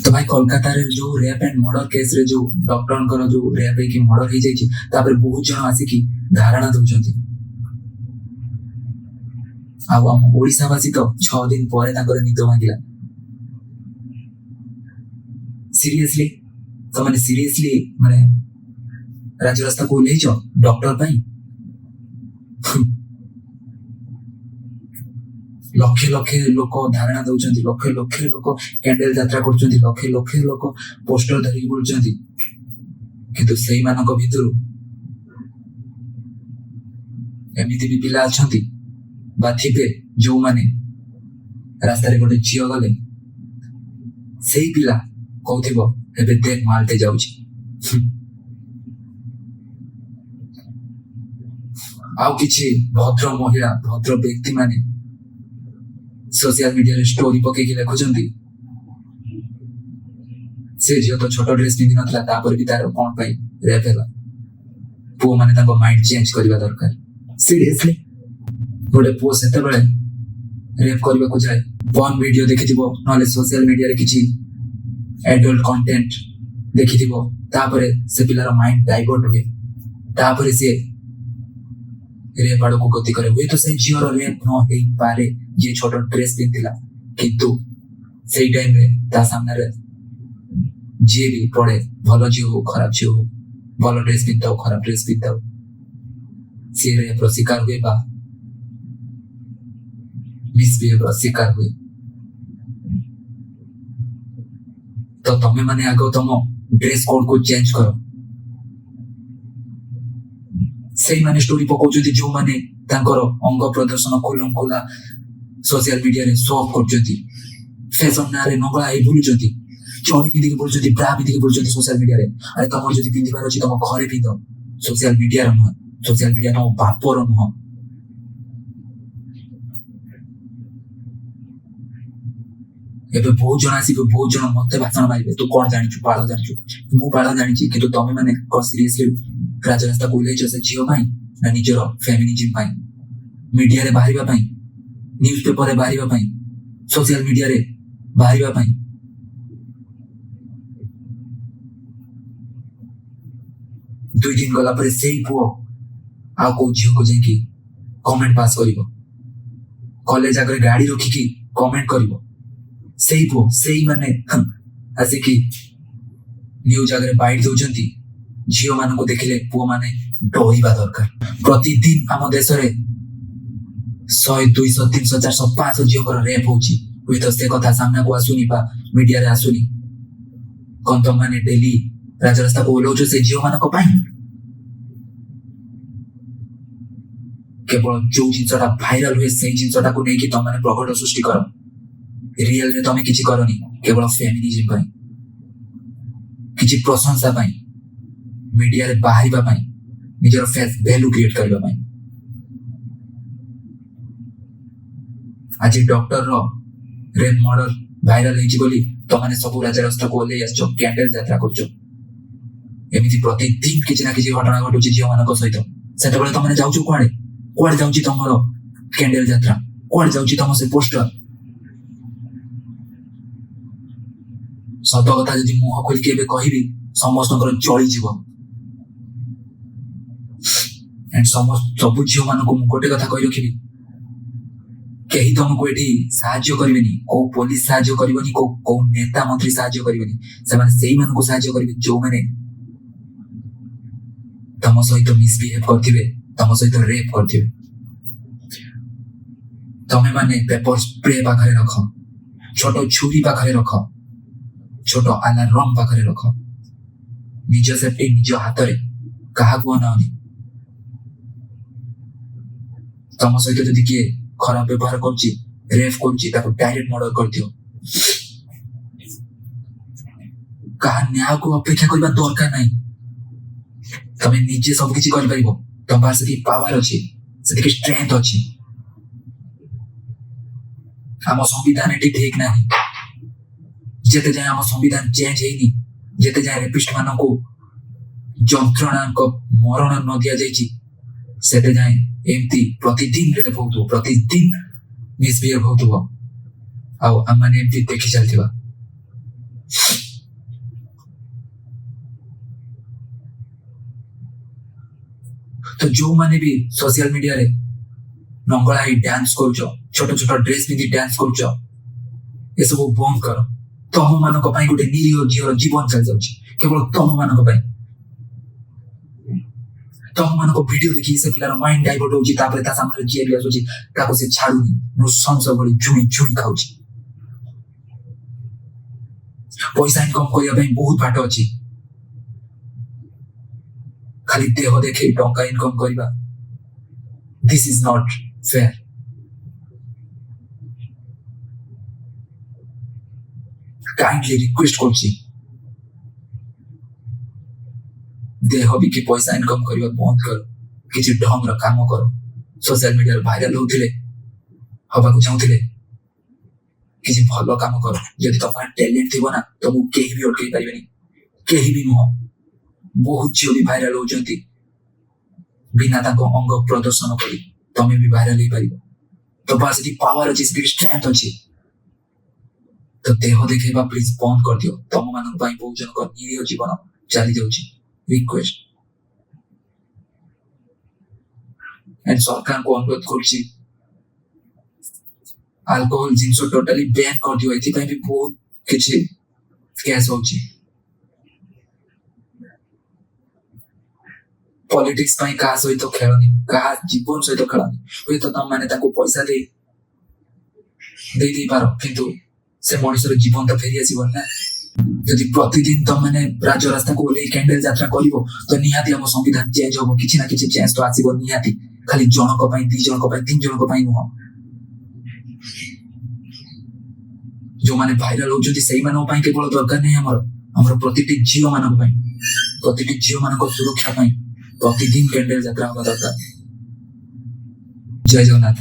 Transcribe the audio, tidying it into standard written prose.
तो भाई कोलकाता रे जो रेप एंड मर्डर केस रे जो डॉक्टर जो रेप की मर्डर हो जाइए तापर बहुत जन आसिकी धारणा दउचंती आम ओडिशावासी तो 6 दिन पर निद भांगिला सीरियसली तो मैंने सीरियसली माने राजरास्ता को ले जाओ डॉक्टर पाई लक्षे लक्षे लोक धारणा दउचंती लक्षे लक्षे लोक कैंडल यात्रा करचंती लक्षे लक्षे लोक पोस्टर धरि बुलचंती किंतु सेही मानक भितरु एमिति भी पिला अछंती बा थिबे जो माने रास्ता रे गोटे झियो गले सेही पिला कहथिबो एबे देख मालते जाउची आउ किछि भद्र महिला भद्र व्यक्ति माने सोशल मीडिया रे स्टोरी पके कि लेखुचंती से झियो तो छोट ड्रेस पिंधि नथला तापर भी तार कोन पाई रेप हैला पो माने ताको माइंड चेंज करबा दरकार सीरियसली गोटे पो सेते बेले रेप करबा को जाय वन वीडियो देखिथिबो नले सोशल मीडिया रे किछि एडल्ट कंटेंट देखिथिबो तापर से पिलार माइंड डाइवर्ट हुए तापर से रेप आड़ को गति करे हुए तो से झियोर रेप न हेई पारे जे छोट ड्रेस पिंधिला किंतु सेई टाइम रे ता सामने रे जे भी पड़े भलो झियो हो खराब झियो हो भलो ड्रेस पिंधाओ खराब ड्रेस पिंधाओ से रेप रो शिकार हुए बा मिसबिहेव रो शिकार हुए तो तमे माने आगो तम ड्रेस कोड को चेंज करो सेही माने स्टोरी पकोचुती जो माने तांकर अंग प्रदर्शन खुलम खुला सोशल मीडिया रे शो ऑफ करचुती फैशन नारे नगला ए भूलुचुती चोरी पिंधि के बोलचुती ब्रा पिंधि के बोलचुती सोशल मीडिया रे अरे तमर जदी पिंधिबार अछि तम घरे पिंधो सोशल मीडिया रे न सोशल मीडिया न बापर न एबे बहुत जन आसी बहुत जन मते भाषण मारिबे तू कोन जानिछु पाळ जानिछु मु पाळ जानिछि कि तो तमे माने को सीरियसली राजरास्ता को ले जसे जियो पाई ना निजरो फेमिनिज्म पाई मीडिया रे बाहरिबा पाई न्यूज़पेपर रे बाहरिबा पाई सोशल मीडिया रे बाहरिबा पाई दुई दिन गला पर सेही पुओ आ को जियो को जेकी कमेंट पास करिवो कॉलेज आगे गाड़ी रखी की कमेंट करिवो सेही पुओ सेही माने आसी की न्यूज़ आगे बाइट दउचंती झियो मान को देखिले पुओ माने डरिबा दरकार प्रतिदिन आम देश रे 100 200 300 400 500 झियो कर रेप होची हुई तो से कथा सामने को आसुनी बा मीडिया रे आसुनी कोन तो माने डेली राजरास्ता को ओलो से झियो मान को पाई केवल जो जिनसटा भाइराल हुए से जिनसटा को नेकी तो माने प्रकट सृष्टि करो रियल रे तमे किछि करनी केवल फेमिनिज्म पाई किछि प्रशंसा पाई मीडिया रे बाहरिबा पाई निजर फेस वैल्यू क्रिएट करबा पाई आज डॉक्टर रो रेप मर्डर वायरल हेछि बोली तो माने सब राजरास्ता को ले आछो कैंडल यात्रा करछो एमिति प्रतिदिन किछि ना किछि घटना घटुछि झियो मानक सहित सेते बेले तो माने जाउछु कोआडे जाउछि तमरो कैंडल यात्रा कोआडे जाउछि तम से पोस्टर सत कथा जदि मुह खोल के कहबी समस्त चली जीव एंड समस्त सब झील मान गोटे कथा कही रखी कहीं तुमको ये साहाय्य करेनि को पुलिस साहाय्य करनी को नेता मंत्री साहाय्य करेनि से साहाय्य करेंगे जो मैंने तुम सहित मिसबिहेव करथिबे तुम सहित रेप करथिबे तमे माने पेपर स्प्रे पाखरे रख छोट छुरी पाखरे रख छोट अलार्म पाखरे रख निज सेफ्टी निज हाथ में क्या अनावनी तुम सहित जदि किए खराब व्यवहार कर डायरेक्ट मर्डर कर दियो कहा न्याय को अपेक्षा करबा दरकार नहीं तमे निजे सब किछि कर परिबो तुम पास की पावर अछि सेति स्ट्रेंथ अछि हम संविधान ठीक नहीं जेते जाए हम संविधान चेंज हेनी जेते जाए रेपिस्ट मान को जंत्रणा मरण न दिया जाइछि सेते जाए एमती प्रतिदिन रेप होतो प्रतिदिन मिसबिहेव होतो आ हम माने एमती देखि चलथिबा तो जो माने भी सोशल मीडिया रे नंगला ही डांस करूछ छोट छोट ड्रेस पिंधि डांस करूछ ए सब बंद कर तम मानक पई गोटे निरीह झीर जीवन चल जाउछि केवल तम मानक पई तम मानक वीडियो देखि से पिलार माइंड डाइवर्ट होछि तापर ता सामने जे भी आसुछि ताको से छाडुनी नृशंस भଳି झुणी झुणी खाउछि पैसा इनकम करिया पई बहुत बाट अछि खाली देह देखे टंका इनकम करिबा this is not fair kindly request करछि देह बिकी पैसा इनकम करिबा बंद कर किछि ढंग र काम कर सोशल मीडिया रे वायरल होथिले हबा को चाहुथिले किछि भलो काम कर जदि तमा टैलेंट थिबो ना तमु केही भी अटकै पारिबेनी केही भी नुह बहुत झियो भी भाइराल होजंती बिना ताको अंग प्रदर्शन करी तमे भी भाइराल ही पारिबो तो बास एटी पावर अछि स्ट्रेंथ अछि तो देह देखेबा प्लीज बंद कर दियो तम मानक पई बहुत जन को निरीह जीवन चली जाउछि रिक्वेस्ट एंड सरकार को अनुरोध करछि अल्कोहल जिंस टोटली बैन कर दियो एथि पई भी बहुत किछि केस होछि पॉलिटिक्स पई का सहित खेलनी का जीवन सहित खेलनी हुए तो तम माने ताको पैसा दे पारो किंतु से मनुष्य जीवन तो फेरी आसीबन ना यदि प्रतिदिन तुम मैंने राज्य रास्ता को ले कैंडल यात्रा करिवो तो निहाती हम संविधान चेंज होबो किछि ना किछि चेंज तो आसीबो निहाती खाली जनक पई दी जनक पई तीन जनक पई नुह जो माने भाइरल हो जति सेही मानक पई केवल दरकार नै हमर प्रतिटी जीव मानक पई प्रतिटी जीव मानक सुरक्षा पई प्रतिदिन कैंडल यात्रा होबा दरकार जय जगन्नाथ।